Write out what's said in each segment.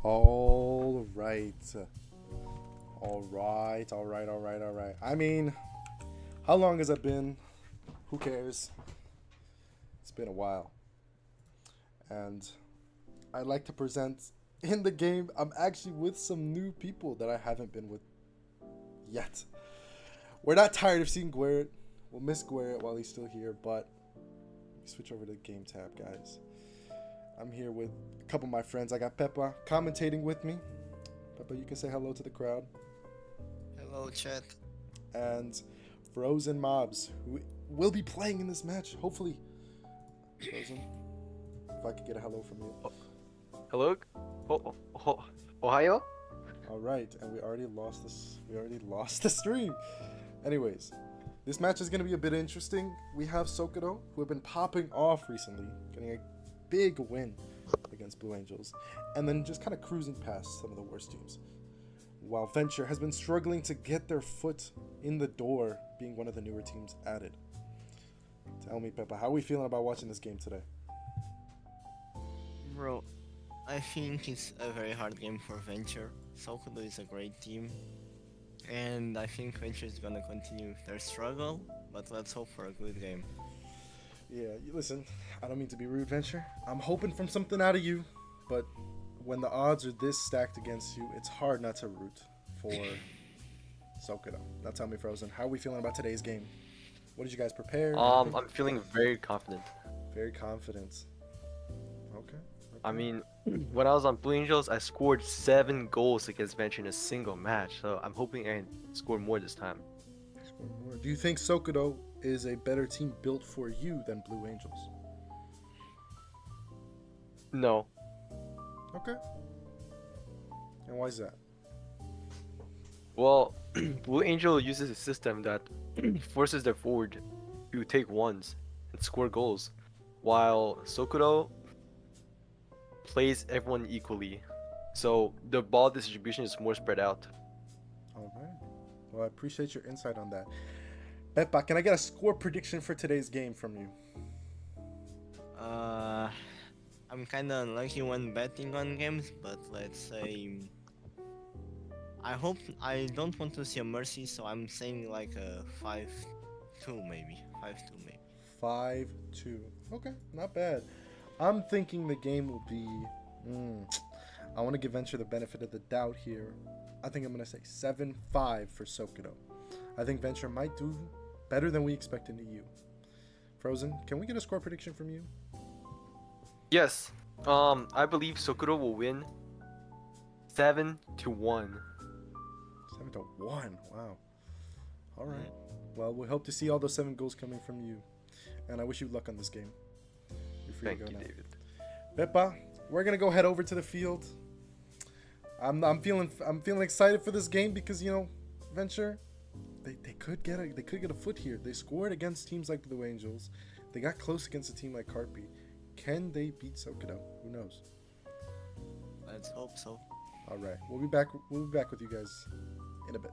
All right. All right. I mean, how long has it been? Who cares? It's been a while. And I'd like to present in the game, I'm actually with some new people that I haven't been with yet. We're not tired of seeing Guerrett. We'll miss Guerrett while he's still here, but switch over to the game tab, guys. I'm here with a couple of my friends. I got Peppa commentating with me. Peppa, you can say hello to the crowd. Hello, chat. And Frozen Mobs, who will be playing in this match, hopefully. Frozen, if I could get a hello from you. Hello? Ohio? All right, and we already lost this. We already lost the stream. Anyways, this match is going to be a bit interesting. We have Sokudo, who have been popping off recently, getting a big win against Blue Angels, and then just kind of cruising past some of the worst teams. While Venture has been struggling to get their foot in the door, being one of the newer teams added. Tell me, Peppa, how are we feeling about watching this game today? Bro, I think it's a very hard game for Venture. Sokudo is a great team. And I think Venture is gonna continue their struggle, but let's hope for a good game. Yeah, listen, I don't mean to be rude, Venture. I'm hoping from something out of you, but when the odds are this stacked against you, it's hard not to root for Sokudo. Now tell me, Frozen, how are we feeling about today's game? What did you guys prepare? I'm feeling very confident. Very confident. Okay. I mean, when I was on Blue Angels, I scored 7 goals against Venture in a single match, so I'm hoping I can score more this time. Score more. Do you think Sokudo is a better team built for you than Blue Angels? No. Okay. And why is that? Well, Blue Angel uses a system that forces their forward to take ones and score goals, while Sokudo plays everyone equally, so the ball distribution is more spread out. All right. Well, I appreciate your insight on that. Peppa, can I get a score prediction for today's game from you? I'm kinda unlucky when betting on games, but let's say I don't want to see a mercy, so I'm saying like a 5-2 maybe. 5-2 maybe. 5-2. Okay, not bad. I'm thinking the game will be... I want to give Venture the benefit of the doubt here. I think I'm going to say 7-5 for Sokudo. I think Venture might do better than we expected to you. Frozen, can we get a score prediction from you? Yes, I believe Sokudo will win 7-1. 7-1. Wow. All right. Well, we hope to see all those 7 goals coming from you. And I wish you luck on this game. You're free Thank to go you, now. David. Peppa, we're gonna go head over to the field. I'm feeling excited for this game because, you know, Venture, they could get a foot here. They scored against teams like Blue Angels. They got close against a team like Carpi. Can they beat Sokudo? Who knows? Let's hope so. All right, we'll be back with you guys in a bit.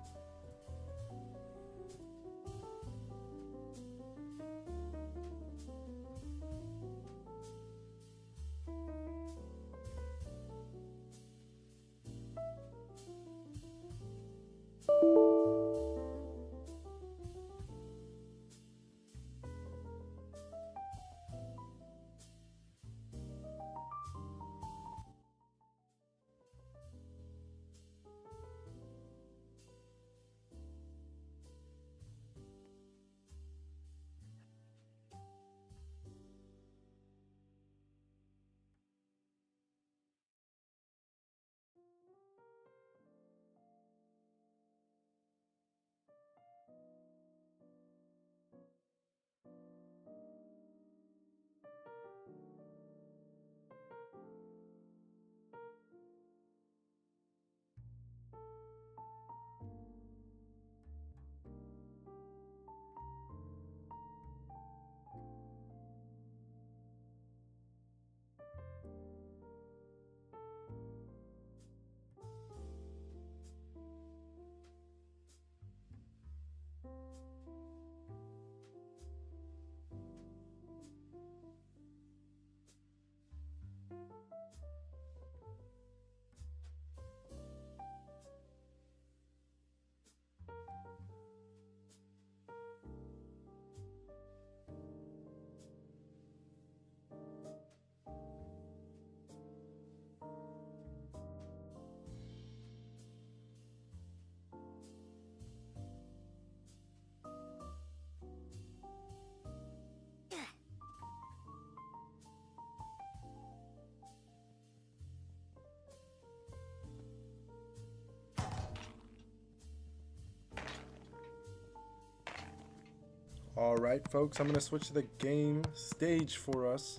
All right, folks, I'm going to switch to the game stage for us.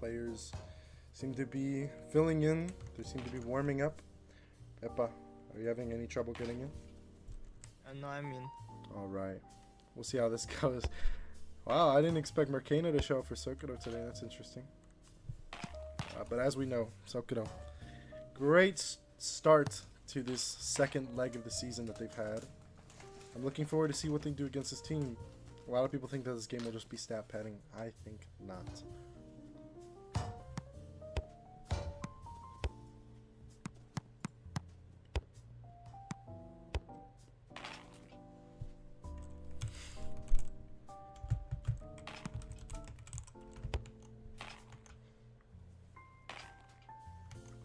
Players seem to be filling in. They seem to be warming up. Peppa, are you having any trouble getting in? No, I mean, All right. We'll see how this goes. Wow, I didn't expect Mercano to show up for Sokudo today. That's interesting. But as we know, Sokudo, great start to this second leg of the season that they've had. I'm looking forward to see what they do against this team. A lot of people think that this game will just be stat padding. I think not.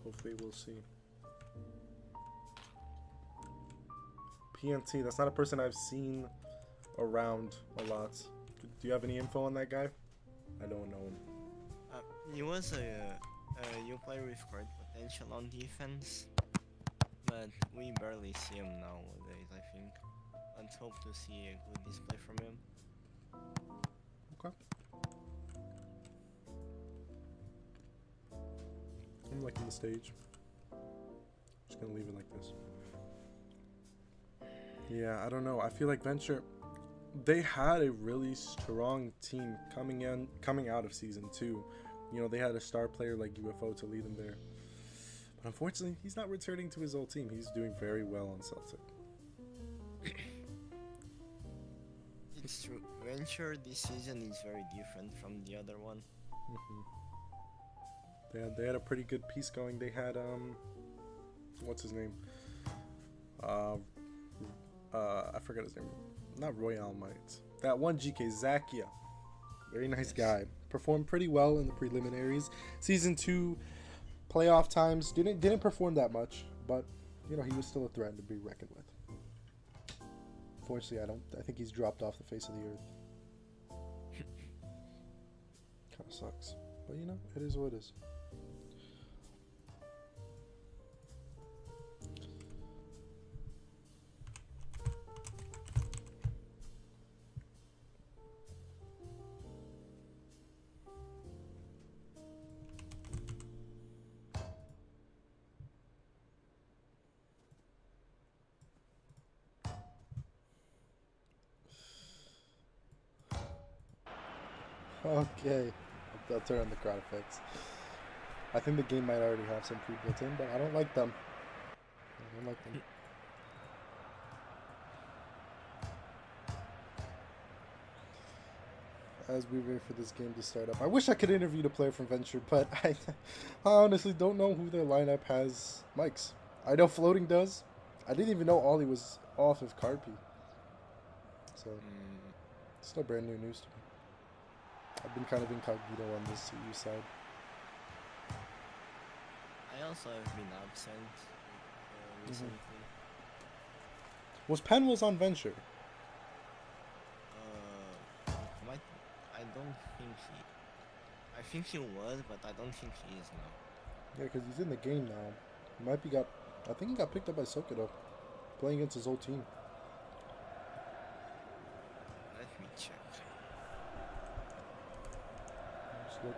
Hopefully we'll see. PNT, that's not a person I've seen around a lot. Do you have any info on that guy? I don't know him. he was a new player with great potential on defense, but we barely see him nowadays, I think. Let's hope to see a good display from him. Okay. I'm liking the stage. Just gonna leave it like this. Yeah, I don't know. I feel like Venture, they had a really strong team coming out of season 2. You know, they had a star player like UFO to lead them there. But unfortunately, he's not returning to his old team. He's doing very well on Celtic. It's true. Venture this season is very different from the other one. They had a pretty good piece going. They had what's his name? I forgot his name. Not Royale Might. That one GK, Zakia. Very nice guy. Performed pretty well in the preliminaries. Season 2 playoff times didn't perform that much, but you know, he was still a threat to be reckoned with. Fortunately, I think he's dropped off the face of the earth. Kind of sucks. But you know, it is what it is. Okay, I'll turn on the crowd effects. I think the game might already have some pre-built in, but I don't like them. I don't like them. As we wait for this game to start up, I wish I could interview the player from Venture, but I honestly don't know who their lineup has mics. I know Floating does. I didn't even know Ollie was off of Carpi. So, it's still brand new news to me. I've been kind of incognito on this CU side. I also have been absent recently. Was Penwell's on Venture? I don't think he. I think he was, but I don't think he is now. Yeah, because he's in the game now. He might be I think he got picked up by Sokudo, playing against his old team. Let me check. Just look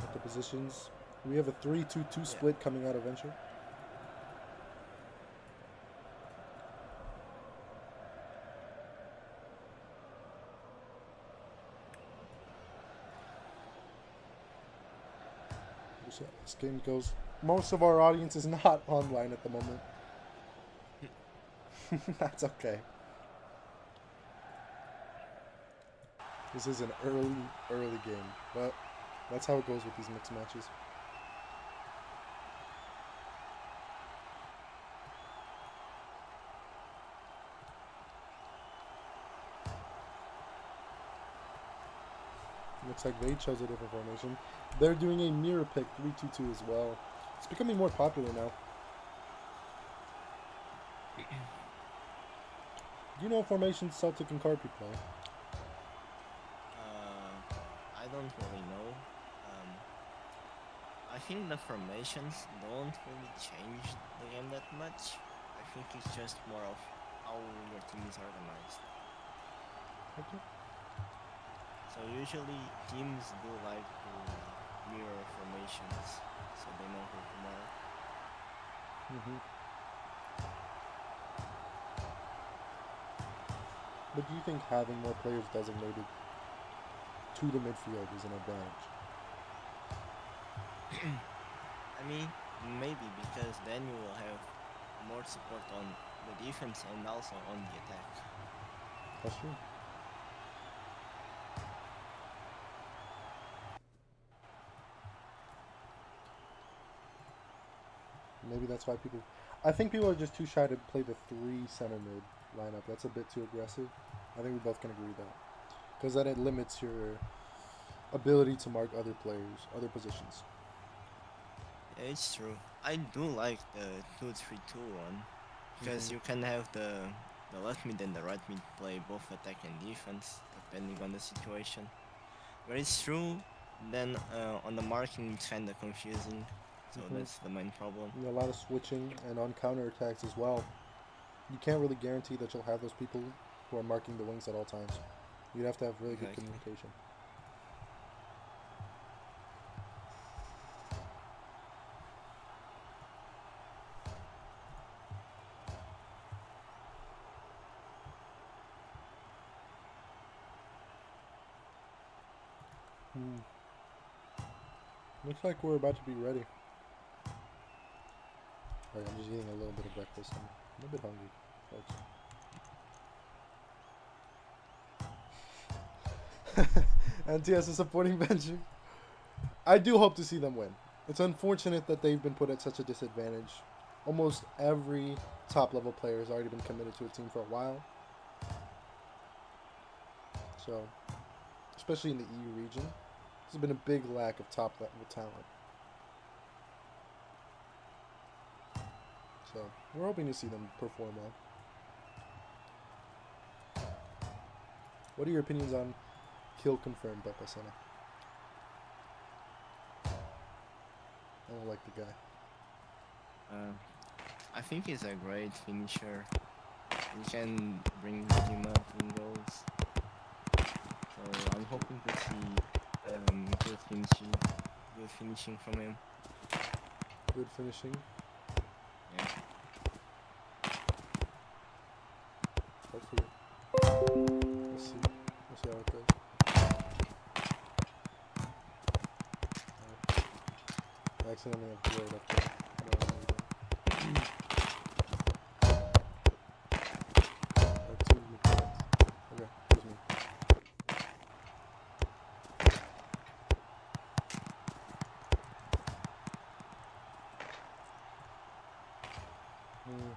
at the positions. We have a 3-2-2 split coming out of Venture. So this game goes. Most of our audience is not online at the moment. That's okay. This is an early game, but that's how it goes with these mixed matches. Looks like they chose a different formation. They're doing a mirror pick 3-2-2 as well. It's becoming more popular now. Do you know what formation Celtic and Carpi play? I don't really know. I think the formations don't really change the game that much. I think it's just more of how your team is organized. Okay. So usually teams do like to mirror formations, so they know who to mark. Hmm. But do you think having more players designated to the midfield is an advantage? I mean, maybe because then you will have more support on the defense and also on the attack. That's true. Maybe that's why people. I think people are just too shy to play the three center mid lineup. That's a bit too aggressive. I think we both can agree with that. Because then it limits your ability to mark other players, other positions. Yeah, it's true. I do like the 2-3-2 one because Hmm. you can have the left mid and the right mid play both attack and defense depending on the situation. Where it's true, then on the marking it's kind of confusing, so Hmm. that's the main problem. A lot of switching and on counter attacks as well. You can't really guarantee that you'll have those people who are marking the wings at all times. You'd have to have really good Exactly. communication. Hmm. Looks like we're about to be ready. Alright, I'm just eating a little bit of breakfast. I'm a bit hungry, folks. And TS is supporting Benji. I do hope to see them win. It's unfortunate that they've been put at such a disadvantage. Almost every top level player has already been committed to a team for a while. So, especially in the EU region, there's been a big lack of top level talent. So, we're hoping to see them perform well. What are your opinions on kill confirmed by Pasena? I don't like the guy. Uh, I think he's a great finisher. He can bring the team up in goals. So I'm hoping to see good finishing from him. Good finishing. Yeah. Hopefully. We'll see. We'll see how it goes. I accidentally have blurred up there. I don't know what I'm doing. Two midfields. Okay, excuse me. Hmm.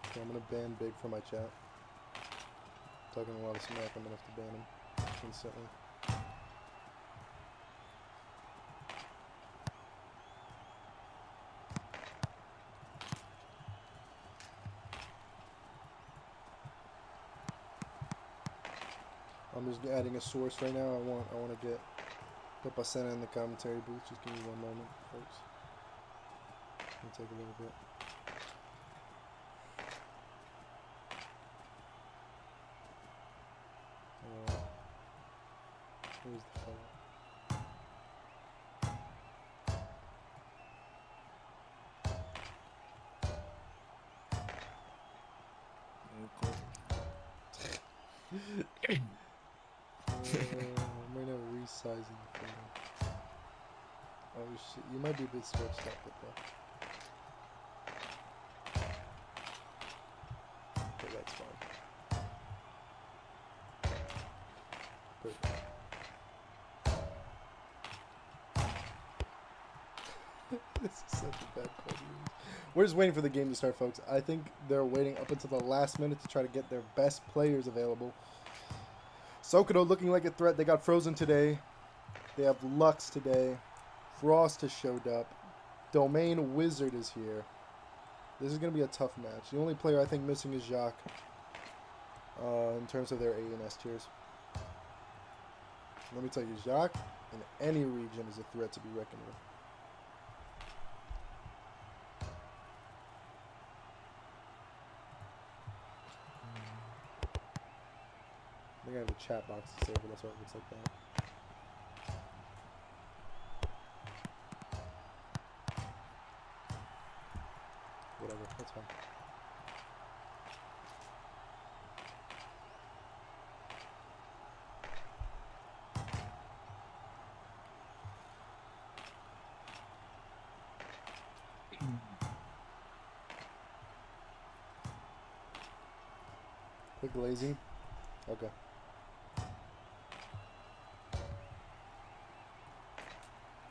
Okay, I'm gonna ban Big from my chat. Talking a lot of smack, I'm gonna have to ban him instantly. I'm just adding a source right now. I want to get Pasena in the commentary booth. Just give me one moment, folks. It'll take a little bit. Where's the fella? I'm right now resizing the photo. Oh shit, you might be a bit stretched out, but okay, that's fine. Perfect. This is such a bad call to use. We're just waiting for the game to start, folks. I think they're waiting up until the last minute to try to get their best players available. Sokudo looking like a threat. They got frozen today. They have Lux today. Frost has showed up. Domain Wizard is here. This is going to be a tough match. The only player I think missing is Jacques in terms of their A and S tiers. Let me tell you, Jacques in any region is a threat to be reckoned with. I think I have a chat box to save, but that's why it looks like that. Whatever, that's fine. Quick lazy. Okay.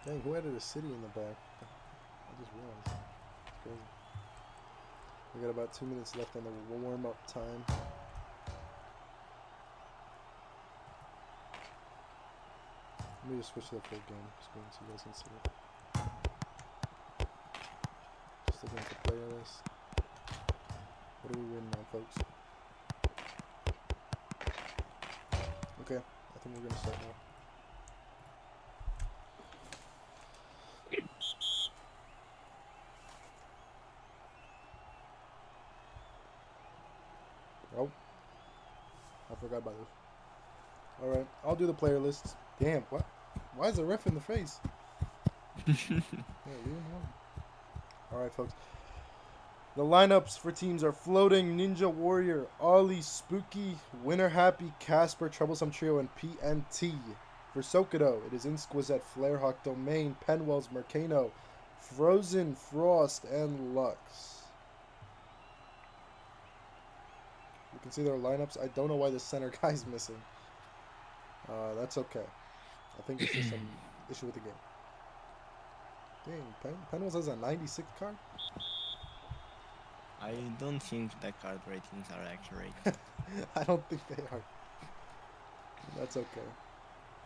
Dang, who added a city in the back? I just realized. It's crazy. We got about 2 minutes left on the warm-up time. Let me just switch to the full game screen so you guys can see it. Just looking at the player list. What are we winning on, folks? Okay, I think we're gonna start now. Oh, I forgot about this. Alright, I'll do the player lists. Damn, what? Why is the ref in the face? Yeah, leave him alone. Alright, folks. The lineups for teams are Floating, Ninja Warrior, Ollie, Spooky, Winner Happy, Casper, Troublesome Trio, and PNT. For Sokudo, it is Insquizette, Flarehawk, Domain, Penwells, Mercano, Frozen, Frost, and Lux. You can see their lineups. I don't know why the center guy's missing. That's okay. I think it's just some issue with the game. Dang, Penwells has a 96 card? I don't think the card ratings are accurate. I don't think they are. That's okay.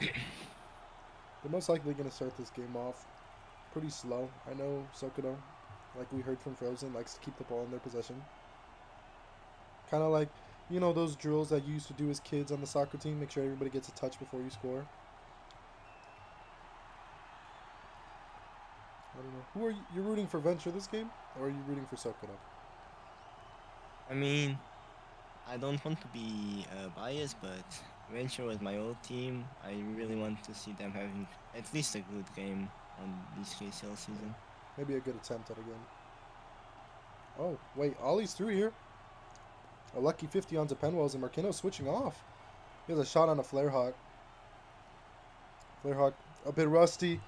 They're most likely going to start this game off pretty slow. I know Sokudo, like we heard from Frozen, likes to keep the ball in their possession. Kind of like, you know, those drills that you used to do as kids on the soccer team. Make sure everybody gets a touch before you score. I don't know. Who are you? You're rooting for Venture this game? Or are you rooting for Sokudo? I mean, I don't want to be biased, but Venture was my old team. I really want to see them having at least a good game on this KCL season. Maybe a good attempt at a game. Oh, wait. Ollie's through here. A lucky 50 onto Penwells, and Marquino switching off. He has a shot on a Flarehawk. Flarehawk a bit rusty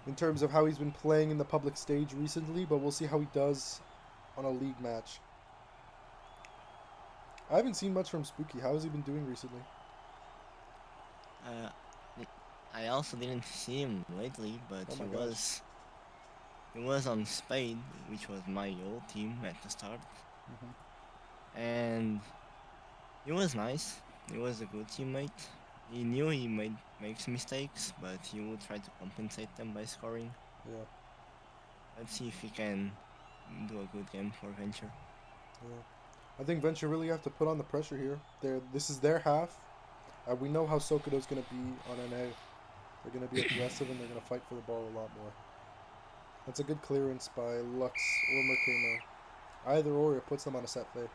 in terms of how he's been playing in the public stage recently, but we'll see how he does on a league match. I haven't seen much from Spooky. How has he been doing recently? I also didn't see him lately, but Oh my he was on Spade, which was my old team at the start. And he was nice. He was a good teammate. He knew he makes mistakes, but he would try to compensate them by scoring. Yeah. Let's see if he can do a good game for Venture. Yeah. I think Venture really have to put on the pressure here. This is their half. We know how Sokudo's going to be on NA. They're going to be aggressive and they're going to fight for the ball a lot more. That's a good clearance by Lux or Mercano. Either or, it puts them on a set play.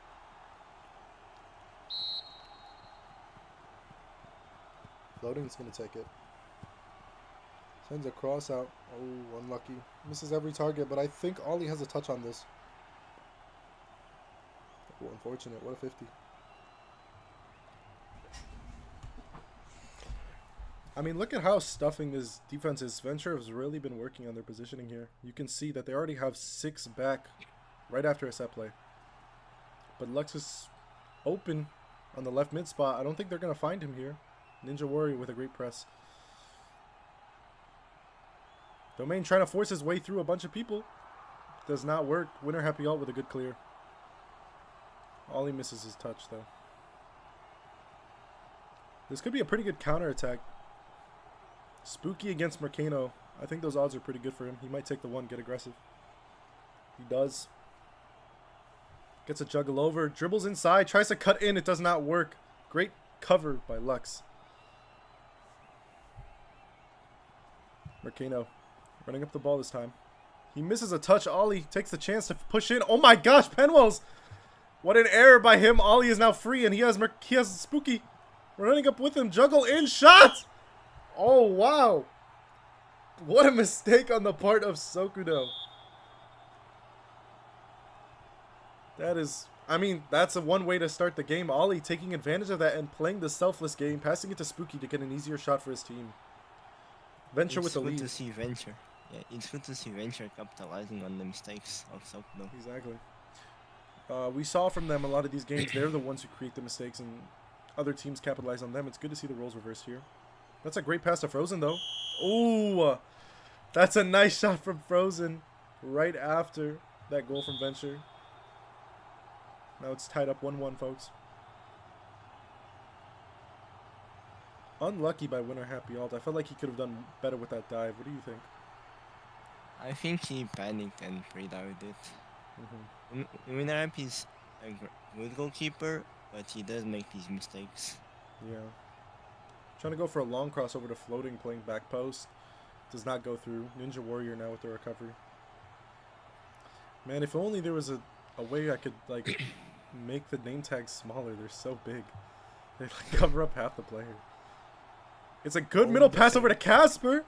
Floating's going to take it. Sends a cross out. Oh, unlucky. Misses every target, but I think Ollie has a touch on this. Oh, unfortunate. What a 50. I mean, look at how stuffing this defense is. Venture has really been working on their positioning here. You can see that they already have 6 back right after a set play. But Lux is open on the left mid spot. I don't think they're going to find him here. Ninja Warrior with a great press. Domain trying to force his way through a bunch of people. Does not work. Winner Happy Alt with a good clear. Ollie misses his touch, though. This could be a pretty good counterattack. Spooky against Mercano. I think those odds are pretty good for him. He might take the one, get aggressive. He does. Gets a juggle over. Dribbles inside. Tries to cut in. It does not work. Great cover by Lux. Mercano running up the ball this time. He misses a touch. Ollie takes the chance to push in. Oh my gosh, Penwells! What an error by him. Ollie is now free and he has Spooky Running up with him. Juggle in. Shot! Oh, wow. What a mistake on the part of Sokudo. That is... I mean, that's one way to start the game. Ollie taking advantage of that and playing the selfless game, passing it to Spooky to get an easier shot for his team. Venture with the lead. It's good to see Venture. Yeah, it's good to see Venture capitalizing on the mistakes of Sokudo. Exactly. We saw from them a lot of these games. They're the ones who create the mistakes, and other teams capitalize on them. It's good to see the roles reversed here. That's a great pass to Frozen, though. Ooh, that's a nice shot from Frozen right after that goal from Venture. Now it's tied up 1-1, folks. Unlucky by winner Happy Alt. I felt like he could have done better with that dive. What do you think? I think he panicked and pre-dived it. Winner Happy is a good goalkeeper, but he does make these mistakes. Yeah. Trying to go for a long crossover to floating, playing back post. Does not go through. Ninja Warrior now with the recovery. Man, if only there was a way I could, like, make the name tags smaller. They're so big. They, like, cover up half the player. It's a good middle pass over to Casper.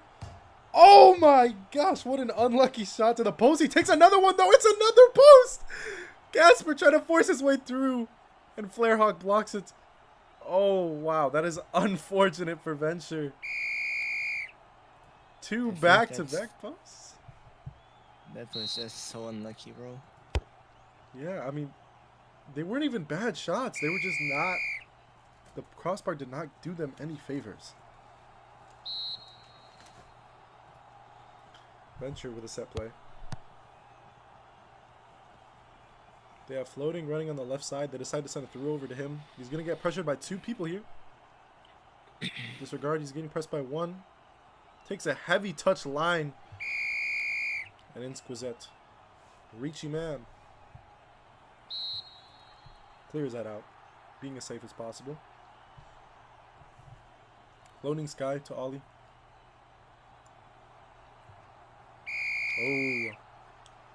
Oh my gosh, what an unlucky shot to the post. He takes another one, though. It's another post. Casper trying to force his way through, and Flarehawk blocks it. Oh, wow. That is unfortunate for Venture. Two back-to-back posts? That was just so unlucky, bro. Yeah, I mean, they weren't even bad shots. They were just not... The crossbar did not do them any favors. Venture with a set play. They have floating running on the left side. They decide to send it through over to him. He's going to get pressured by two people here. Disregard, he's getting pressed by one. Takes a heavy touch line. And Insquisite. Reachy man. Clears that out. Being as safe as possible. Floating Sky to Ollie. Oh.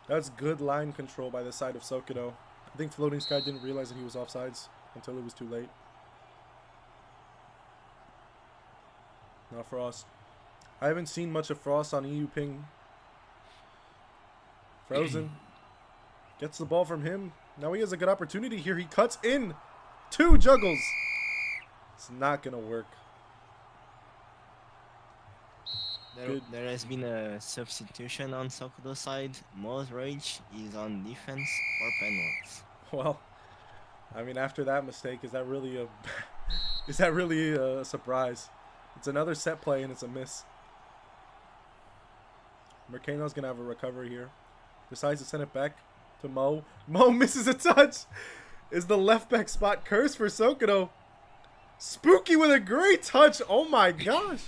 That's good line control by the side of Sokudo. I think Floating Sky didn't realize that he was offsides until it was too late. Now Frost. I haven't seen much of Frost on EU Ping. Frozen. Gets the ball from him. Now he has a good opportunity here. He cuts in. Two juggles. It's not going to work. There has been a substitution on Sokudo's side. Mo's Rage is on defense for penalties. Well, I mean, after that mistake, is that really a surprise? It's another set play and it's a miss. Mercano's gonna have a recovery here. Decides to send it back to Mo. Mo misses a touch. Is the left back spot cursed for Sokudo? Spooky with a great touch. Oh my gosh.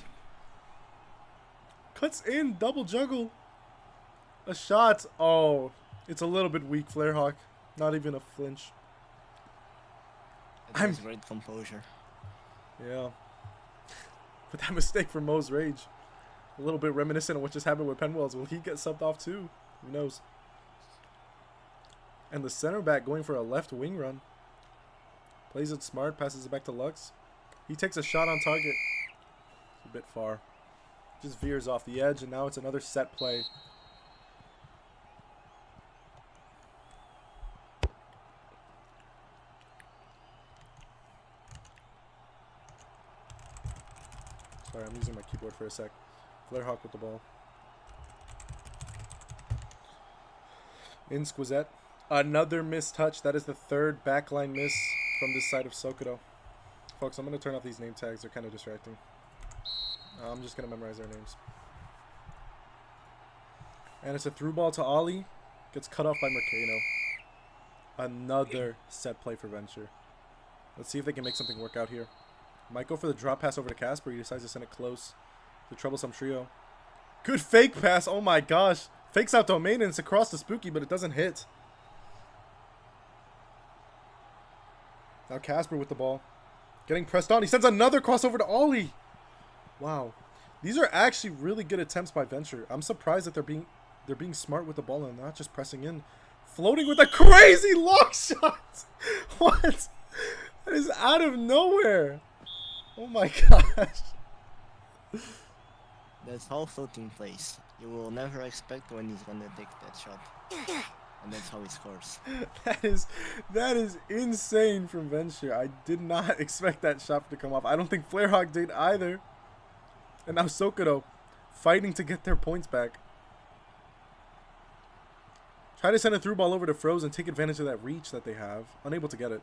Cuts in, double juggle. A shot. Oh, it's a little bit weak, Flarehawk. Not even a flinch. That was great composure. Yeah. But that mistake for Mo's Rage. A little bit reminiscent of what just happened with Penwells. Will he get subbed off too? Who knows? And the center back going for a left wing run. Plays it smart, passes it back to Lux. He takes a shot on target. It's a bit far. Just veers off the edge, and now it's another set play. Sorry, I'm using my keyboard for a sec. Flarehawk with the ball. Insquisite. Another missed touch. That is the third backline miss from this side of Sokudo. Folks, I'm going to turn off these name tags. They're kind of distracting. I'm just going to memorize their names. And it's a through ball to Ollie. Gets cut off by Mercano. Another set play for Venture. Let's see if they can make something work out here. Might go for the drop pass over to Casper. He decides to send it close. The troublesome trio. Good fake pass. Oh my gosh. Fakes out domain and it's across to Spooky, but it doesn't hit. Now Casper with the ball. Getting pressed on. He sends another crossover to Ollie. Wow. These are actually really good attempts by Venture. I'm surprised that they're being smart with the ball and not just pressing in. Floating with a crazy lock shot. What? That is out of nowhere. Oh my gosh. That's how floating plays. You will never expect when he's gonna take that shot. And that's how he scores. that is insane from Venture. I did not expect that shot to come off. I don't think Flarehawk did either. And now Sokudo fighting to get their points back. Try to send a through ball over to Froze and take advantage of that reach that they have. Unable to get it.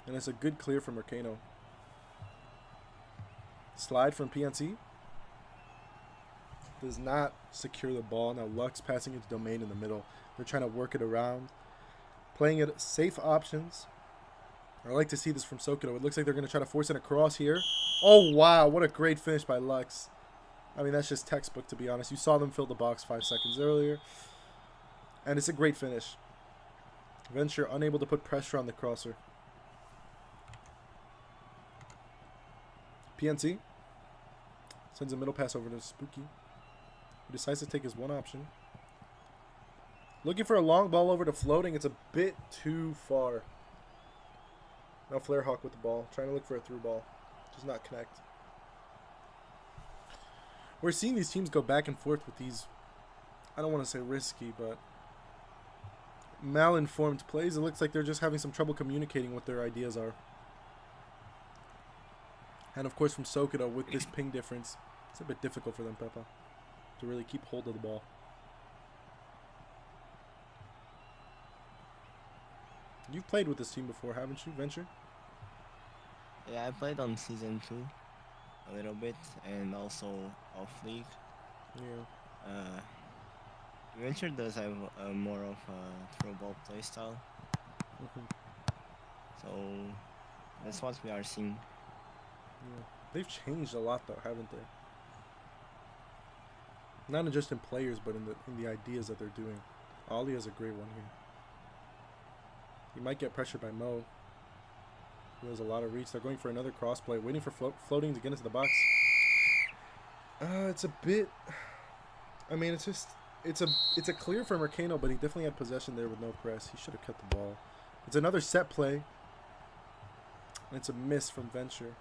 And it's a good clear from Mercano. Slide from PNC. Does not secure the ball. Now Lux passing into Domain in the middle. They're trying to work it around. Playing it safe options. I like to see this from Sokudo. It looks like they're going to try to force it across here. Oh, wow. What a great finish by Lux. I mean, that's just textbook, to be honest. You saw them fill the box 5 seconds earlier. And it's a great finish. Venture unable to put pressure on the crosser. PNC sends a middle pass over to Spooky. He decides to take his one option. Looking for a long ball over to Floating. It's a bit too far. Now Flarehawk with the ball. Trying to look for a through ball. Does not connect. We're seeing these teams go back and forth with these, I don't want to say risky, but malinformed plays. It looks like they're just having some trouble communicating what their ideas are. And of course from Sokudo with this ping difference, it's a bit difficult for them, Peppa, to really keep hold of the ball. You've played with this team before, haven't you, Venture? Yeah, I played on season 2 a little bit and also off league. Yeah. Venture does have more of a throw ball play style. So that's what we are seeing. Yeah. They've changed a lot though, haven't they? Not just in players, but in the ideas that they're doing. Ollie has a great one here. He might get pressured by Mo. He has a lot of reach. They're going for another crossplay, waiting for Floating to get into the box. It's a bit. I mean, it's a clear for Mercano, but he definitely had possession there with no press. He should have cut the ball. It's another set play. And it's a miss from Venture.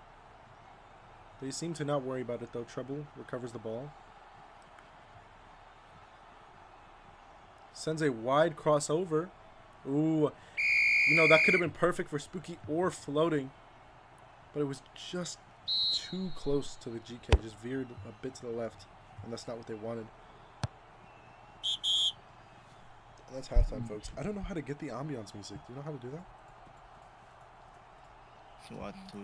They seem to not worry about it though. Trouble recovers the ball. Sends a wide crossover. Ooh. You know, that could have been perfect for Spooky or Floating. But it was just too close to the GK. Just veered a bit to the left. And that's not what they wanted. And that's halftime, folks. I don't know how to get the ambiance music. Do you know how to do that? What to...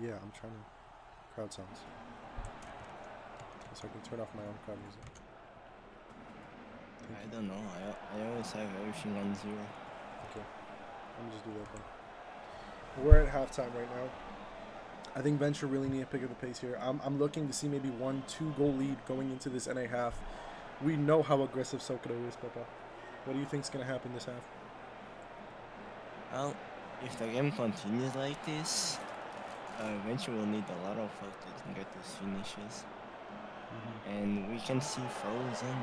Yeah, I'm trying to... Crowd sounds. So I can turn off my own crowd music. I don't know. I always have everything on 0. Okay. Let me just do that then. We're at halftime right now. I think Venture really need to pick up the pace here. I'm looking to see maybe 1-2 goal lead going into this NA half. We know how aggressive Sokudo is, Papa. What do you think is going to happen this half? Well, if the game continues like this, Venture will need a lot of help to get those finishes. And we can see Frozen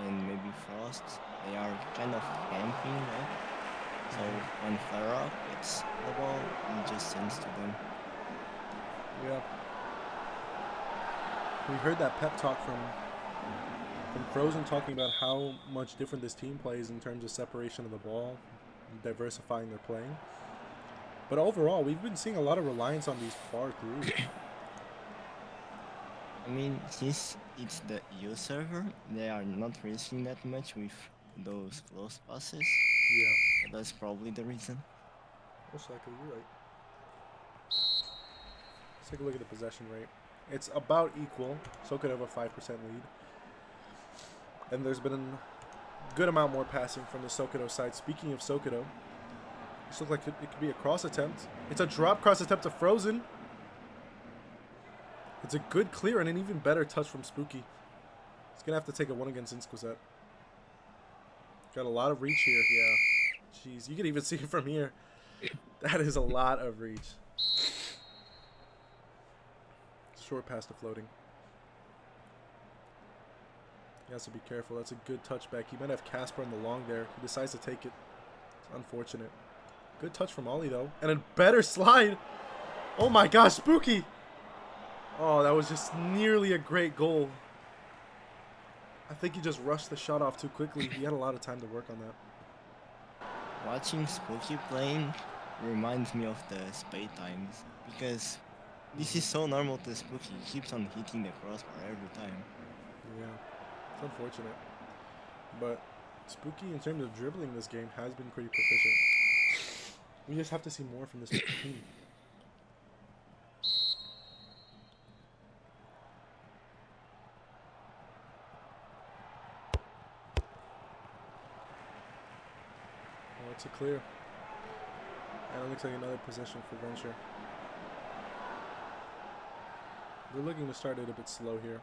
and maybe Frost. They are kind of camping, right? So when Flare Up gets the ball, he just sends to them. Yeah. We heard that pep talk from Frozen talking about how much different this team plays in terms of separation of the ball, diversifying their playing. But overall, we've been seeing a lot of reliance on these far throughs. I mean, since it's the EU server, they are not risking that much with those close passes. Yeah. That's probably the reason. Most likely, you're right. Let's take a look at the possession rate. It's about equal. So could have a 5% lead. And there's been a good amount more passing from the Sokudo side. Speaking of Sokudo, this looks like it could be a cross attempt. It's a drop cross attempt to Frozen. It's a good clear and an even better touch from Spooky. He's going to have to take a 1 against Insquisette. Got a lot of reach here. Yeah. Jeez, you can even see it from here. That is a lot of reach. Short pass to Floating. He has to be careful. That's a good touchback. He might have Casper on the long there. He decides to take it. It's unfortunate. Good touch from Ollie, though. And a better slide. Oh my gosh, Spooky! Oh, that was just nearly a great goal. I think he just rushed the shot off too quickly. He had a lot of time to work on that. Watching Spooky playing reminds me of the Spade times because this is so normal to Spooky. He keeps on hitting the crossbar every time. Yeah, it's unfortunate. But Spooky, in terms of dribbling this game, has been pretty proficient. We just have to see more from this team. Oh, it's a clear. And it looks like another possession for Venture. They're looking to start it a bit slow here.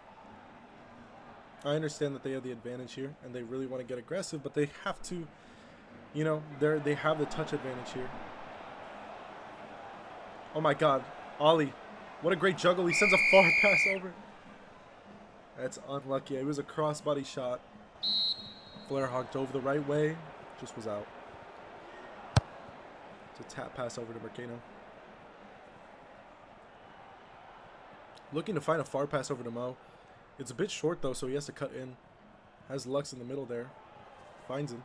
I understand that they have the advantage here, and they really want to get aggressive, but they have to, you know, they have the touch advantage here. Oh my God, Ollie, what a great juggle! He sends a far pass over. That's unlucky. It was a crossbody shot. Flairhawk dove the right way, just was out. It's a tap pass over to Mercano. Looking to find a far pass over to Mo. It's a bit short though, so he has to cut in. Has Lux in the middle there. Finds him.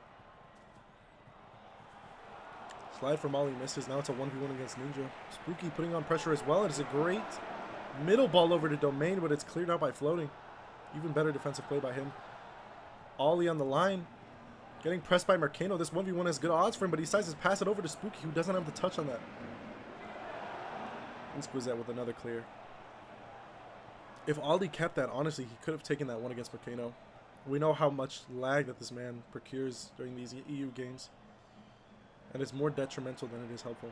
Slide from Ollie misses. Now it's a 1v1 against Ninja. Spooky putting on pressure as well. It is a great middle ball over to Domain, but it's cleared out by floating. Even better defensive play by him. Ollie on the line. Getting pressed by Mercano. This 1v1 has good odds for him, but he decides to pass it over to Spooky, who doesn't have the touch on that. Insquizette with another clear. If Ollie kept that, honestly, he could have taken that one against Mercano. We know how much lag that this man procures during these EU games. And it's more detrimental than it is helpful.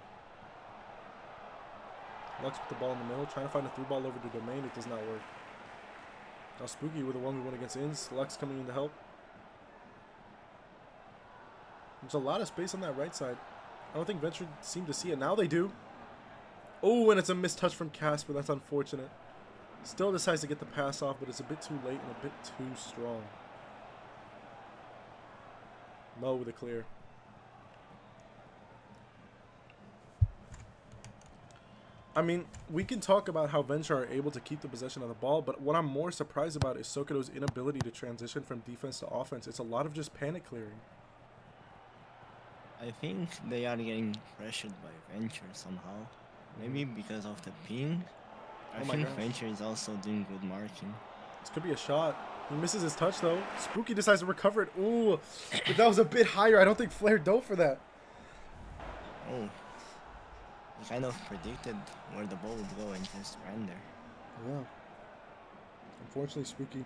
Lux with the ball in the middle, trying to find a through ball over to Domain. It does not work. Now Spooky with a 1v1 against Ins. Lux coming in to help. There's a lot of space on that right side. I don't think Venture seemed to see it. Now they do. Oh, and it's a missed touch from Casper. That's unfortunate. Still decides to get the pass off, but it's a bit too late and a bit too strong. Mo with a clear. I mean, we can talk about how Venture are able to keep the possession of the ball, but what I'm more surprised about is Sokudo's inability to transition from defense to offense. It's a lot of just panic clearing. I think they are getting pressured by Venture somehow. Maybe because of the ping. I think Venture is also doing good marking. This could be a shot. He misses his touch though. Spooky decides to recover it. Ooh, but that was a bit higher. I don't think Flair dove for that. Oh. He kind of predicted where the ball would go and just ran there. Yeah. Unfortunately, Spooky.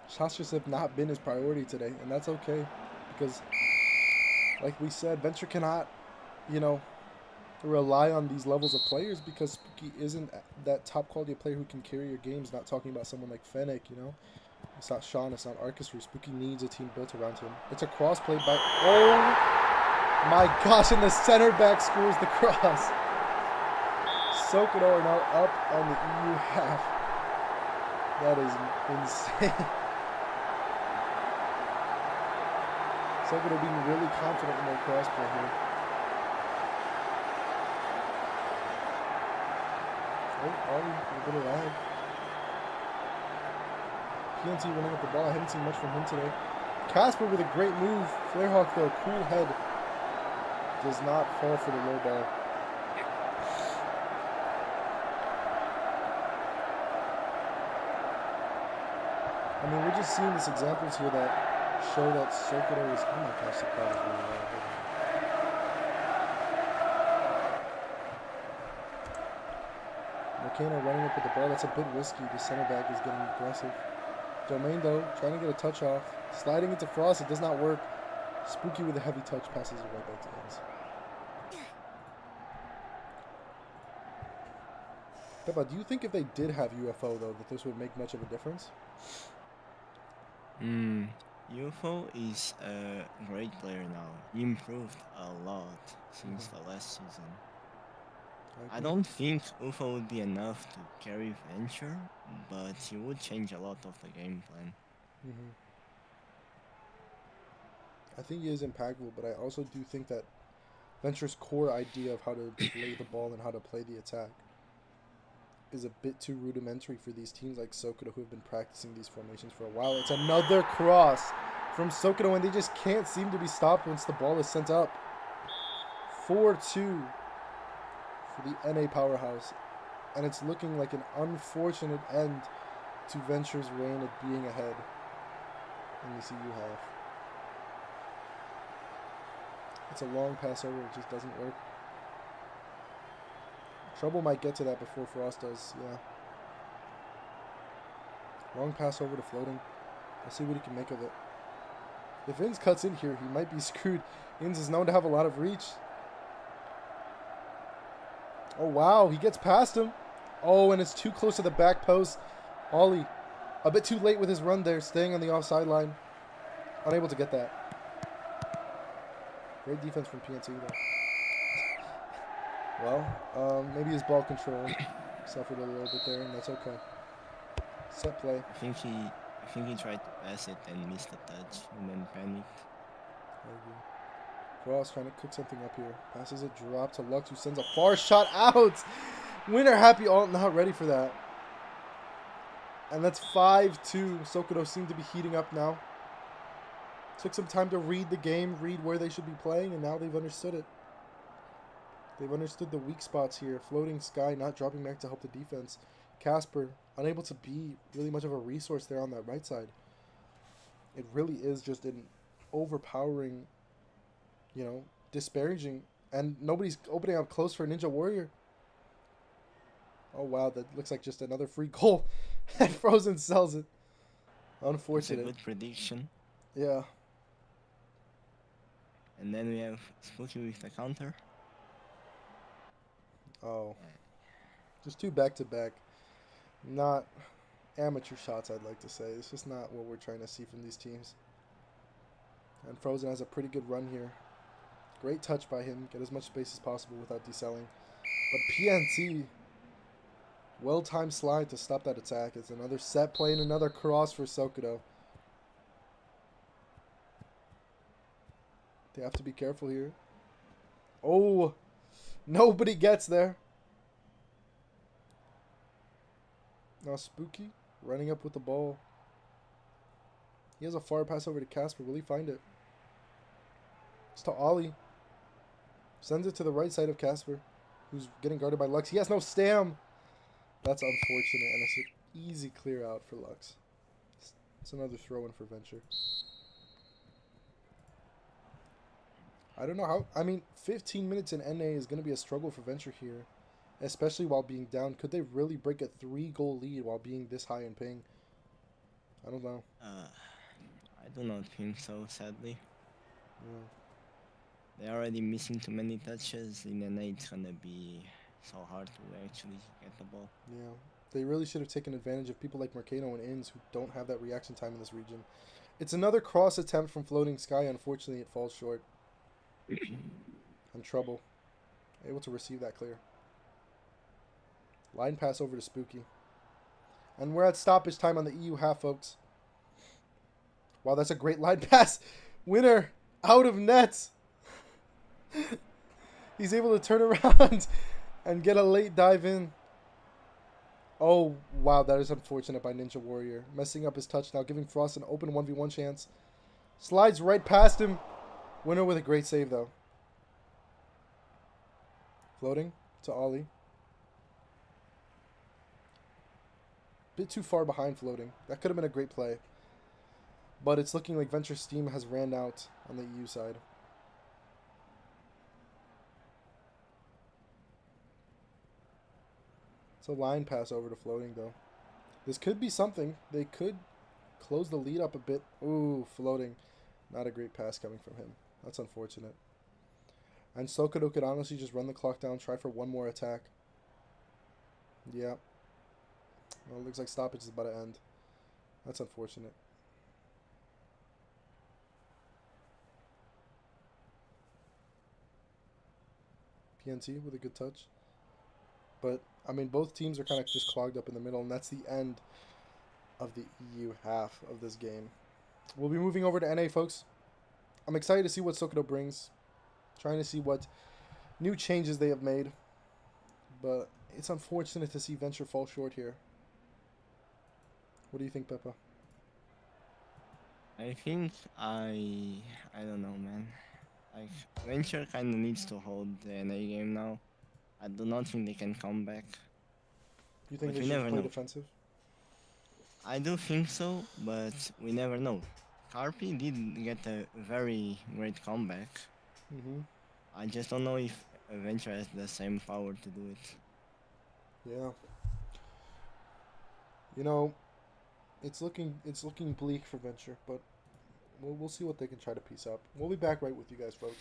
Shots just have not been his priority today, and that's okay. Because, like we said, Venture cannot, you know, rely on these levels of players because Spooky isn't that top quality player who can carry your games. Not talking about someone like Fennec, you know. It's not Sean, it's not Arcus. Spooky needs a team built around him. It's a cross play by... Oh my gosh, and the center back scores the cross. Sokudo are now up on the EU half. That is insane. Sokudo being really confident in their cross play here. Oh, Ollie, a bit of lag. PNT running up the ball. I haven't seen much from him today. Casper with a great move. Flairhawk, though, cool head. Does not fall for the low ball. I mean, we're just seeing these examples here that show that Sokudo is... Oh my gosh, the crowd is really loud. Mercano running up with the ball. That's a bit risky. The center back is getting aggressive. Domain, though, trying to get a touch off. Sliding into Frost. It does not work. Spooky with a heavy touch passes it right back to Ins. Peppa, do you think if they did have UFO, though, that this would make much of a difference? UFO is a great player now. He improved a lot since the last season. I don't think UFO would be enough to carry Venture, but he would change a lot of the game plan. I think he is impactful, but I also do think that Venture's core idea of how to play the ball and how to play the attack is a bit too rudimentary for these teams like Sokudo who have been practicing these formations for a while. It's another cross from Sokudo, and they just can't seem to be stopped once the ball is sent up. 4-2 for the NA powerhouse. And it's looking like an unfortunate end to Venture's reign of being ahead in the CU half. It's a long pass over, it just doesn't work. Trouble might get to that before Frost does, yeah. Long pass over to Floating. Let's see what he can make of it. If Inns cuts in here, he might be screwed. Inns is known to have a lot of reach. Oh, wow, he gets past him. Oh, and it's too close to the back post. Ollie, a bit too late with his run there, staying on the offside line. Unable to get that. Great defense from PNC, though. Well, maybe his ball control suffered a little bit there, and that's okay. Set play. I think he tried to pass it and missed the touch and then panicked. I agree. Frost trying to cook something up here. Passes a drop to Lux, who sends a far shot out. Winner happy, all not ready for that. And that's 5-2. Sokudo seem to be heating up now. Took some time to read the game, read where they should be playing, and now they've understood it. They've understood the weak spots here. Floating Sky not dropping back to help the defense. Casper unable to be really much of a resource there on that right side. It really is just an overpowering, you know, disparaging, and nobody's opening up close for Ninja Warrior. Oh wow, that looks like just another free goal. And Frozen sells it. Unfortunate. That's a good prediction. Yeah. And then we have Spooky with the counter. Oh. Just two back-to-back. Not amateur shots, I'd like to say. It's just not what we're trying to see from these teams. And Frozen has a pretty good run here. Great touch by him. Get as much space as possible without deselling. But PNT, well-timed slide to stop that attack. It's another set play and another cross for Sokudo. They have to be careful here. Oh, nobody gets there. Now Spooky running up with the ball. He has a far pass over to Casper. Will he find it? It's to Ollie. Sends it to the right side of Casper, who's getting guarded by Lux. He has no stam. That's unfortunate, and it's an easy clear out for Lux. It's another throw-in for Venture. I don't know how. I mean, 15 minutes in NA is going to be a struggle for Venture here, especially while being down. Could they really break a 3-goal lead while being this high in ping? I don't know. I do not think so, sadly. Yeah. They're already missing too many touches. In NA, it's gonna be so hard to actually get the ball. Yeah. They really should have taken advantage of people like Mercado and Inns who don't have that reaction time in this region. It's another cross attempt from Floating Sky. Unfortunately, it falls short. In trouble. Able to receive that clear. Line pass over to Spooky. And we're at stoppage time on the EU half, folks. Wow, that's a great line pass. Winner out of net. He's able to turn around and get a late dive in. Oh, wow, that is unfortunate by Ninja Warrior. Messing up his touch now, giving Frost an open 1v1 chance. Slides right past him. Winner with a great save, though. Floating to Ollie. Bit too far behind Floating. That could have been a great play. But it's looking like Venture Steam has ran out on the EU side. It's a line pass over to Floating, though. This could be something. They could close the lead up a bit. Ooh, Floating. Not a great pass coming from him. That's unfortunate. And Sokudo could honestly just run the clock down, try for one more attack. Yeah. Well, it looks like stoppage is about to end. That's unfortunate. PNT with a good touch. But, I mean, both teams are kind of just clogged up in the middle, and that's the end of the EU half of this game. We'll be moving over to NA, folks. I'm excited to see what Sokudo brings. Trying to see what new changes they have made. But it's unfortunate to see Venture fall short here. What do you think, Peppa? I think I don't know, man. Like Venture kind of needs to hold the NA game now. I do not think they can come back, You think but they we should never play know. defensive? I do think so, but we never know. Carpi did get a very great comeback. Mm-hmm. I just don't know if Venture has the same power to do it. Yeah. You know, it's looking bleak for Venture, but we'll see what they can try to piece up. We'll be back right with you guys, folks.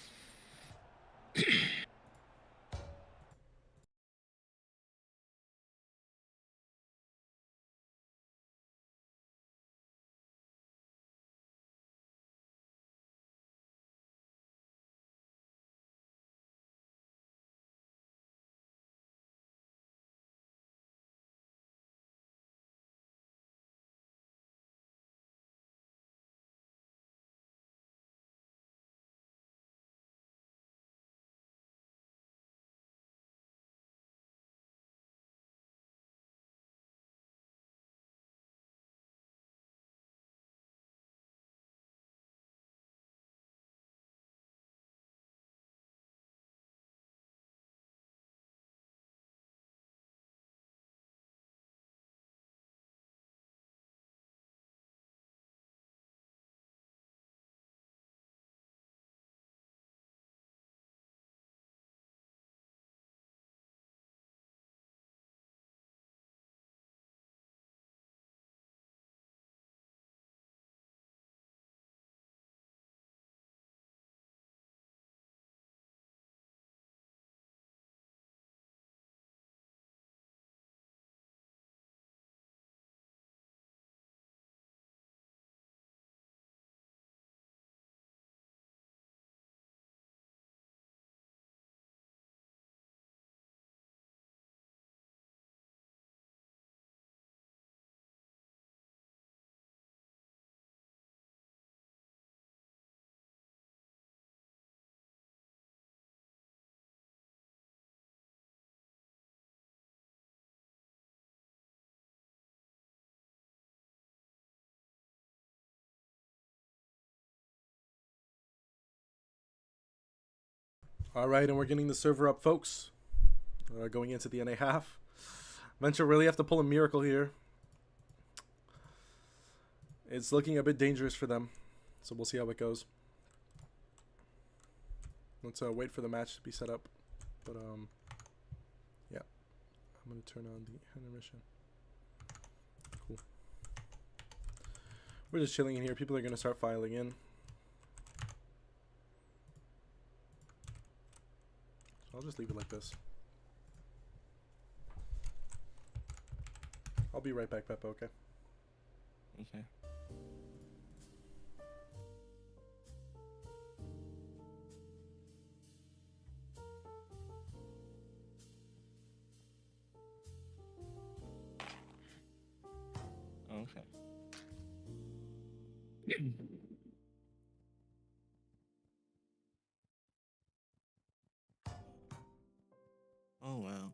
All right, and we're getting the server up, folks. Going into the NA half. Venture really have to pull a miracle here. It's looking a bit dangerous for them, so we'll see how it goes. Let's wait for the match to be set up. But yeah, I'm gonna turn on the intermission. Cool. We're just chilling in here. People are gonna start filing in. So I'll just leave it like this. I'll be right back, Peppa, okay? Okay. Okay. Oh well.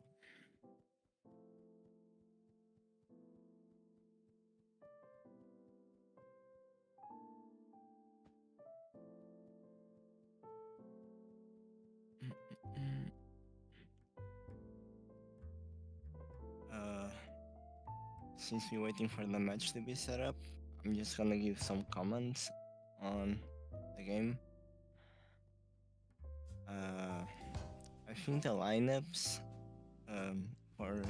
Mm. Uh, since we're waiting for the match to be set up, I'm just gonna give some comments on the game. Uh, I think um, for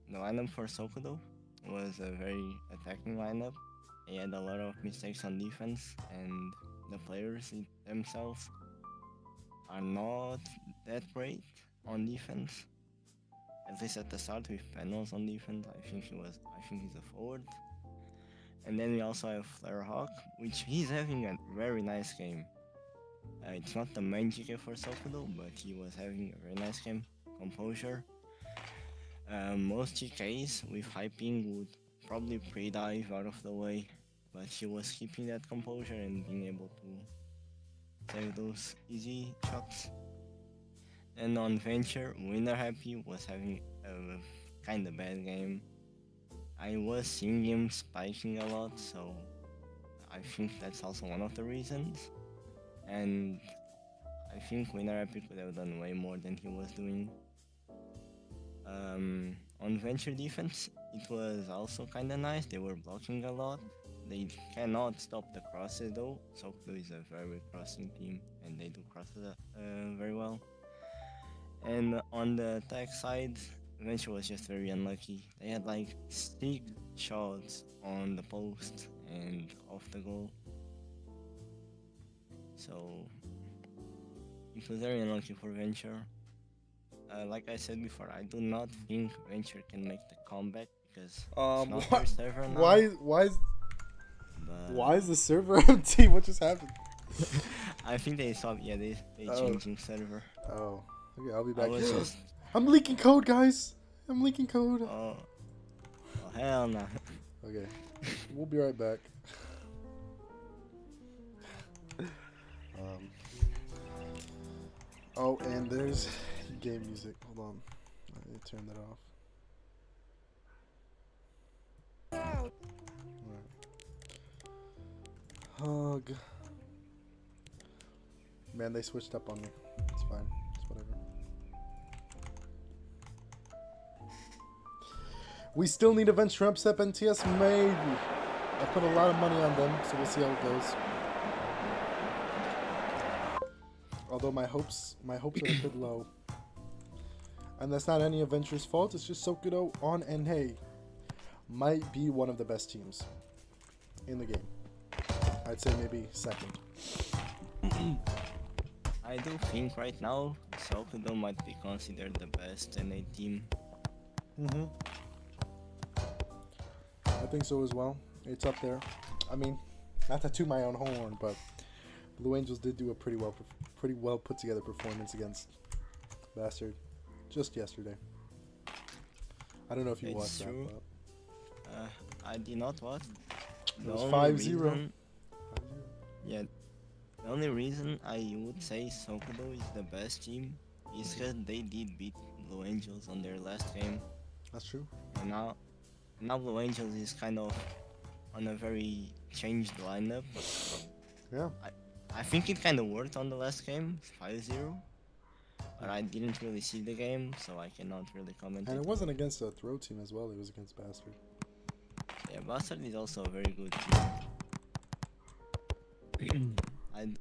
the lineup for Sokudo was a very attacking lineup. He had a lot of mistakes on defense, and the players themselves are not that great on defense. At least at the start with panels on defense, I think he's a forward. And then we also have Flare Hawk, which he's having a very nice game. It's not the main GK for Sokudo, but he was having a very nice game. Composure. Most GKs with high ping would probably pre-dive out of the way, but he was keeping that composure and being able to save those easy shots. And on Venture, Winner Happy was having a a kind of bad game. I was seeing him spiking a lot, so I think that's also one of the reasons. And I think Winner Epic would have done way more than he was doing. On Venture defense, it was also kind of nice. They were blocking a lot. They cannot stop the crosses though. Sokudo is a very crossing team, and they do crosses very well. And on the attack side, Venture was just very unlucky. They had like 6 shots on the post and off the goal. So it was very unlucky for Venture. Like I said before, I do not think Venture can make the comeback because it's not their server now. Why is the server empty? What just happened? I think they stopped. Yeah, they changing server. Oh, okay, I'll be I back. was just I'm leaking code, guys. I'm leaking code. oh hell no. Okay, we'll be right back. Oh, and there's game music. Hold on, I need to turn that off. Alright. Hug. Man, they switched up on me. It's fine. It's whatever. We still need events for upset NTS, maybe. I put a lot of money on them, so we'll see how it goes. Although my hopes are a bit low. And that's not any Adventure's fault, it's just Sokudo on NA might be one of the best teams in the game. I'd say maybe second. I do think right now Sokudo might be considered the best NA team. I think so as well. It's up there. I mean, not to toot my own horn, but Blue Angels did do a pretty well put together performance against Bastard just yesterday. I don't know if you watched true. that. I did not watch. It was 5-0. Yeah, the only reason I would say Sokudo is the best team is because they did beat Blue Angels on their last game. That's true. And now Blue Angels is kind of on a very changed lineup. Yeah. I think it kind of worked on the last game, 5-0. But I didn't really see the game, so I cannot really comment. And it wasn't against a throw team as well, it was against Bastard. Yeah, Bastard is also a very good team. I do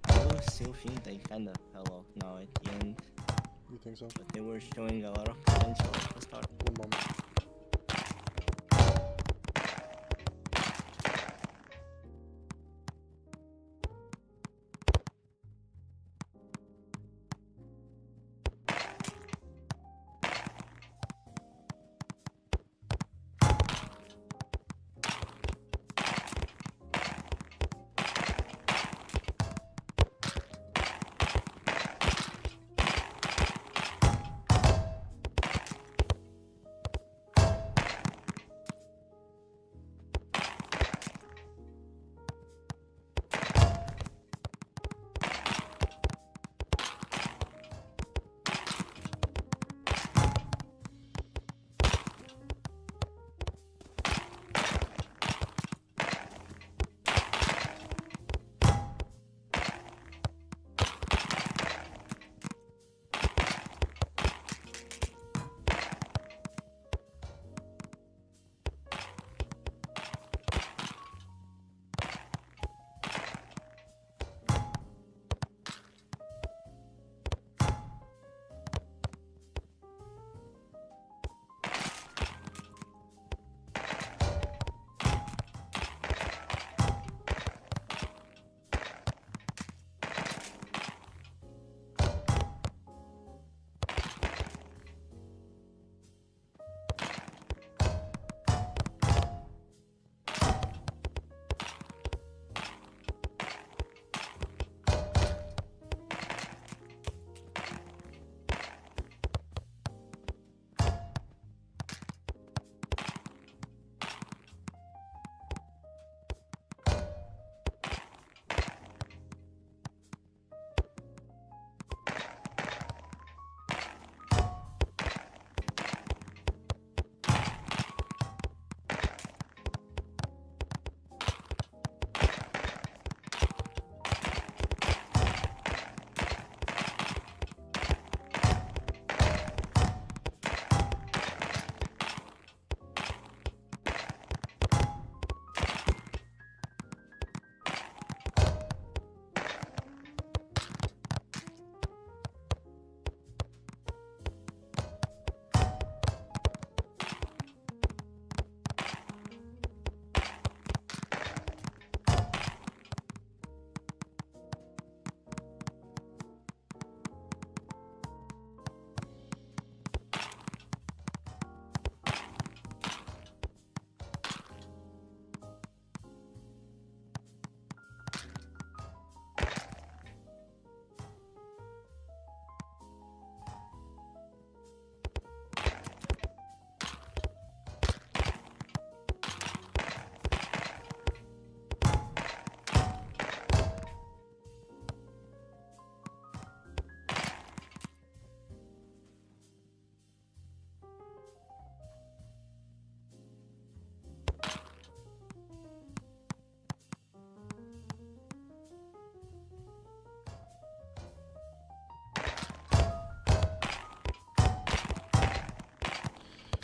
still think they kind of fell off now at the end. You think so? But they were showing a lot of potential at the start. One moment.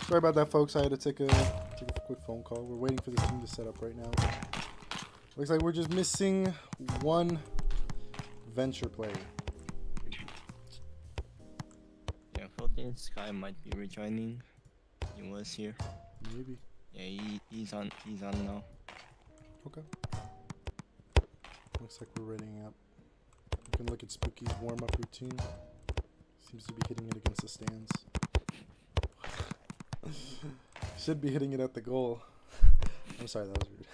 Sorry about that, folks. I had to take a quick phone call. We're waiting for this thing to set up right now. Looks like we're just missing one venture player. Yeah, Floating Sky might be rejoining. He was here. Maybe. Yeah, he's on now. Okay. Looks like we're readying up. You can look at Spooky's warm-up routine. Seems to be hitting it against the stands. Should be hitting it at the goal. I'm sorry, that was rude.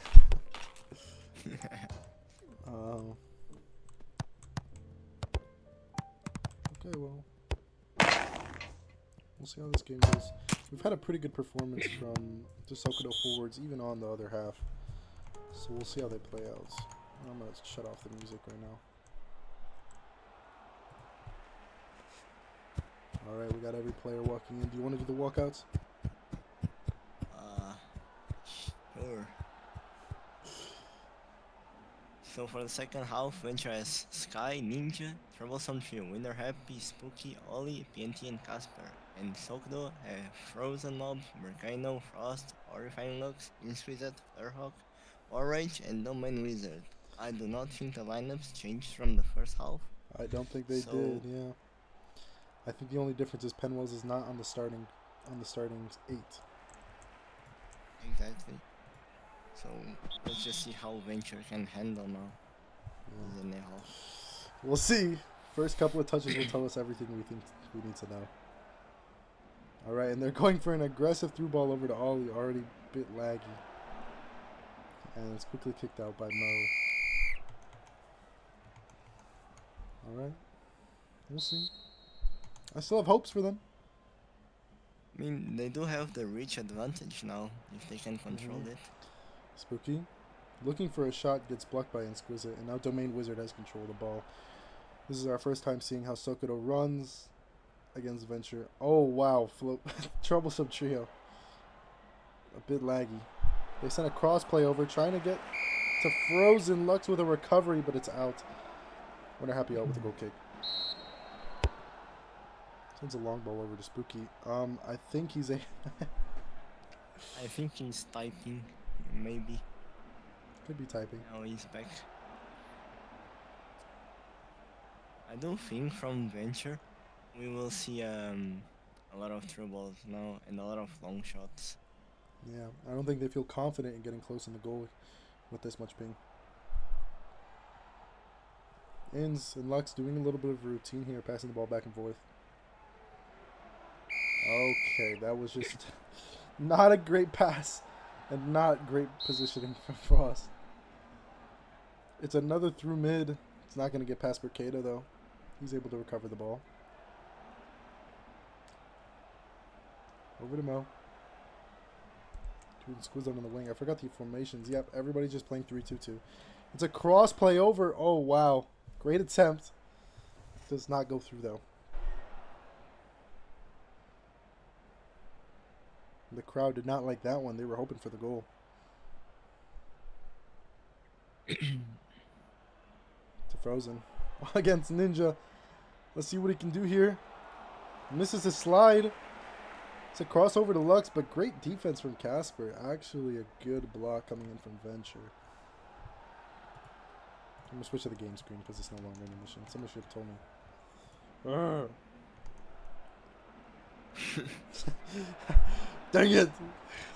Okay, well, we'll see how this game goes. We've had a pretty good performance from the Sokudo forwards, even on the other half. So we'll see how they play out. I'm gonna shut off the music right now. Alright, we got every player walking in. Do you want to do the walkouts? Sure. So for the second half, Venture has Sky, Ninja, Troublesome Trio, Winter Happy, Spooky, Ollie, PNT, and Casper. And Sokudo have Frozen Mob, Mercano, Frost, Horrifying Lux, Insquisitor, Flurhawk, War Rage, and Domain Wizard. I do not think the lineups changed from the first half. I don't think they did, yeah. I think the only difference is Penwells is not on the starting 8. Exactly. So let's just see how Venture can handle now. Yeah. Yeah. We'll see. First couple of touches will tell us everything we think we need to know. Alright, and they're going for an aggressive through ball over to Ollie, already a bit laggy. And it's quickly kicked out by Mo. Alright. We'll see. I still have hopes for them. I mean, they do have the reach advantage now, if they can control it. Spooky. Looking for a shot, gets blocked by Insquisitor, and now Domain Wizard has control of the ball. This is our first time seeing how Sokudo runs against Venture. Oh, wow. Troublesome Trio. A bit laggy. They sent a cross play over, trying to get to Frozen Lux with a recovery, but it's out. Winter Happy out with a goal kick. Sends a long ball over to Spooky. I think he's a... I think he's typing, maybe. Could be typing. Now he's back. I don't think from Venture we will see a lot of through balls now and a lot of long shots. Yeah, I don't think they feel confident in getting close in the goal with this much ping. Ins and Lux doing a little bit of a routine here, passing the ball back and forth. Okay, that was just not a great pass and not great positioning from Frost. It's another through mid. It's not going to get past Mercado, though. He's able to recover the ball. Over to Mo. Squeeze on the wing. I forgot the formations. Yep, everybody's just playing 3-2-2. It's a cross play over. Oh, wow. Great attempt. Does not go through, though. The crowd did not like that one. They were hoping for the goal. To Frozen. Against Ninja. Let's see what he can do here. Misses his slide. It's a crossover to Lux, but great defense from Casper. Actually a good block coming in from Venture. I'm going to switch to the game screen because it's no longer an mission. Somebody should have told me. Dang it!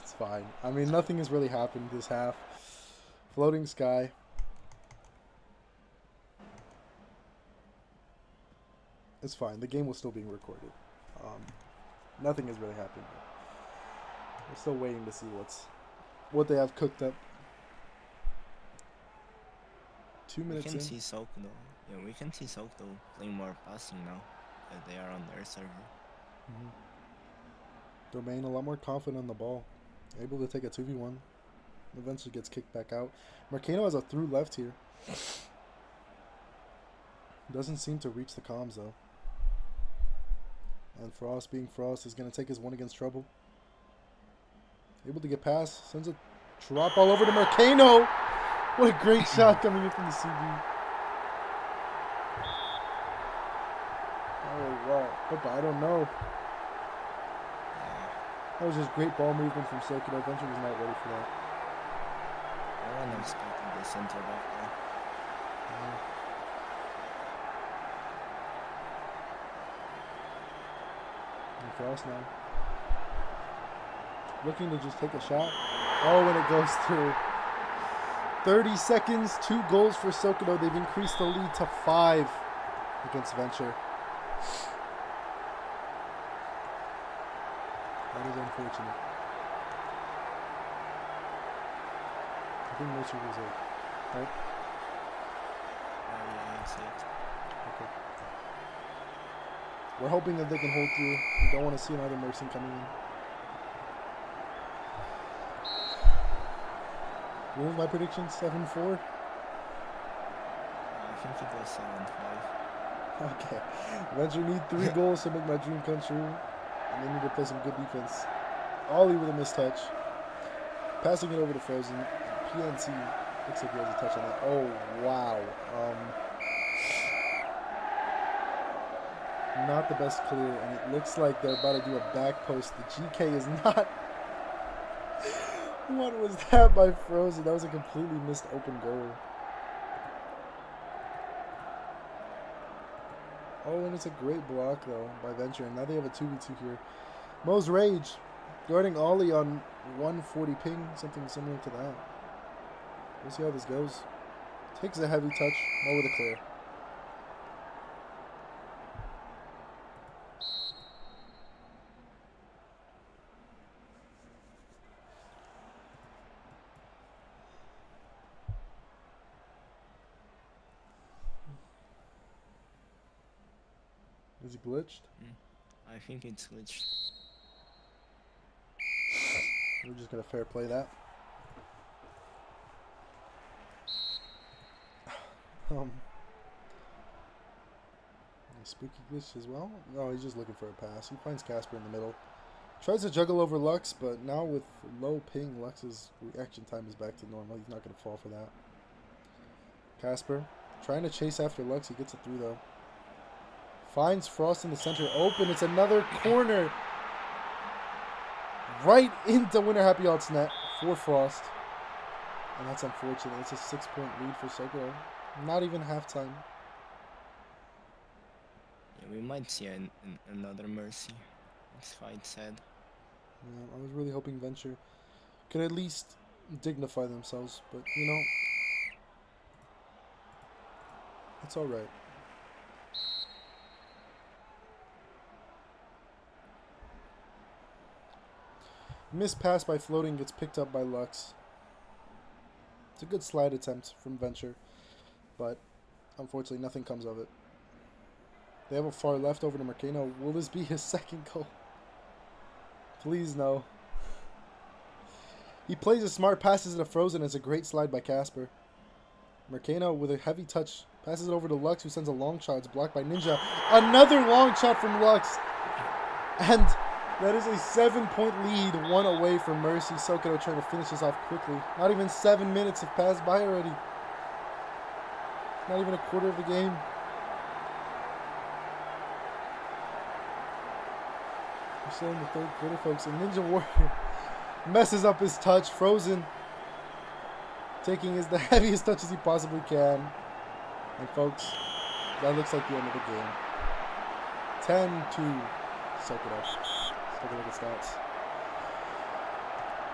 It's fine. I mean, nothing has really happened this half. Floating Sky. It's fine. The game was still being recorded. Nothing has really happened. We're still waiting to see what they have cooked up. 2 minutes in. We can see Sokudo. Yeah, we can see Sokudo playing more passing now that they are on their server. Domain a lot more confident on the ball. Able to take a 2v1. Eventually gets kicked back out. Mercano has a through left here. Doesn't seem to reach the comms though. And Frost being Frost is going to take his one against Trouble. Able to get past. Sends a drop all over to Mercano. What a great shot coming in from the CB. Oh, wow. But I don't know. That was just great ball movement from Sokudo. Venture was not ready for that. I wasn't expecting the center back there. And Frost now. Looking to just take a shot. Oh, and it goes through. 30 seconds, 2 goals for Sokudo. They've increased the lead to 5 against Venture. That is unfortunate. I think Mercer was it, right? Yeah, I see it. Okay. We're hoping that they can hold through. We don't want to see another Mercy coming in. What was my prediction? 7-4? I think it was 7-5. Okay. Venture need 3 goals to make my dream come true. And they need to play some good defense. Ollie with a missed touch. Passing it over to Frozen. PNC looks like he has a touch on that. Oh, wow. Not the best clear. And it looks like they're about to do a back post. The GK is not... What was that by Frozen? That was a completely missed open goal. Oh, and it's a great block, though, by Venture. And now they have a 2v2 here. Mo's Rage guarding Ollie on 140 ping. Something similar to that. We'll see how this goes. Takes a heavy touch. Mo with a clear. Is he glitched? I think it's glitched. We're just gonna fair play that. Spooky glitch as well? No, he's just looking for a pass. He finds Casper in the middle. Tries to juggle over Lux, but now with low ping, Lux's reaction time is back to normal. He's not gonna fall for that. Casper trying to chase after Lux. He gets it through though. Finds Frost in the center. Open. It's another corner. Right into Winter Happy Alt's net for Frost. And that's unfortunate. It's a 6-point lead for Sokudo. Not even halftime. Yeah, we might see another Mercy. It's quite sad. Yeah, I was really hoping Venture could at least dignify themselves. But, you know, it's alright. Missed pass by Floating gets picked up by Lux. It's a good slide attempt from Venture, but unfortunately nothing comes of it. They have a far left over to Mercano. Will this be his second goal? Please no. He plays a smart, passes it to Frozen. It's a great slide by Casper. Mercano with a heavy touch passes it over to Lux, who sends a long shot. It's blocked by Ninja. Another long shot from Lux. And that is a 7-point lead, 1 away from Mercy. Sokudo trying to finish this off quickly. Not even 7 minutes have passed by already. Not even a quarter of the game. We're still in the 3rd quarter, folks. And Ninja Warrior messes up his touch. Frozen taking the heaviest touch as he possibly can. And folks, that looks like the end of the game. 10-2 Sokudo. Take a look at stats.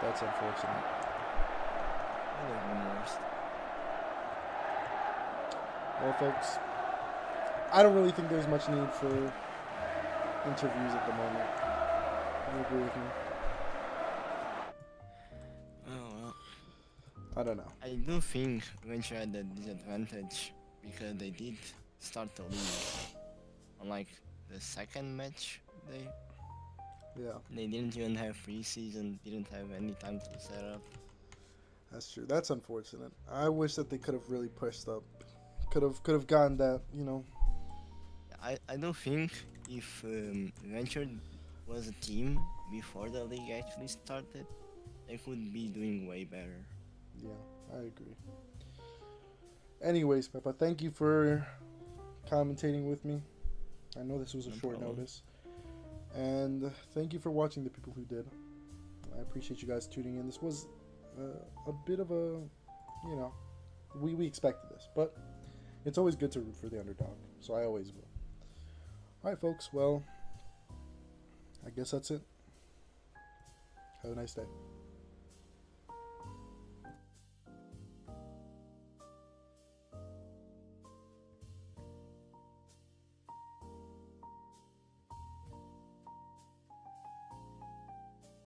That's unfortunate. That would have been worse. Well, folks, I don't really think there's much need for interviews at the moment. You agree with me? Oh well. I don't know. I do think Venture had a disadvantage because they did start to lose. Unlike the second match, they didn't even have preseason, didn't have any time to set up. That's true. That's unfortunate. I wish that they could have really pushed up. Could have gotten that, you know. I don't think if Venture was a team before the league actually started, they could be doing way better. Yeah, I agree. Anyways, Peppa, thank you for commentating with me. I know this was a No short problem. notice. And thank you for watching, the people who did. I appreciate you guys tuning in. This was a bit of a, you know, we expected this, but it's always good to root for the underdog, so I always will. All right, folks. Well, I guess that's it. Have a nice day.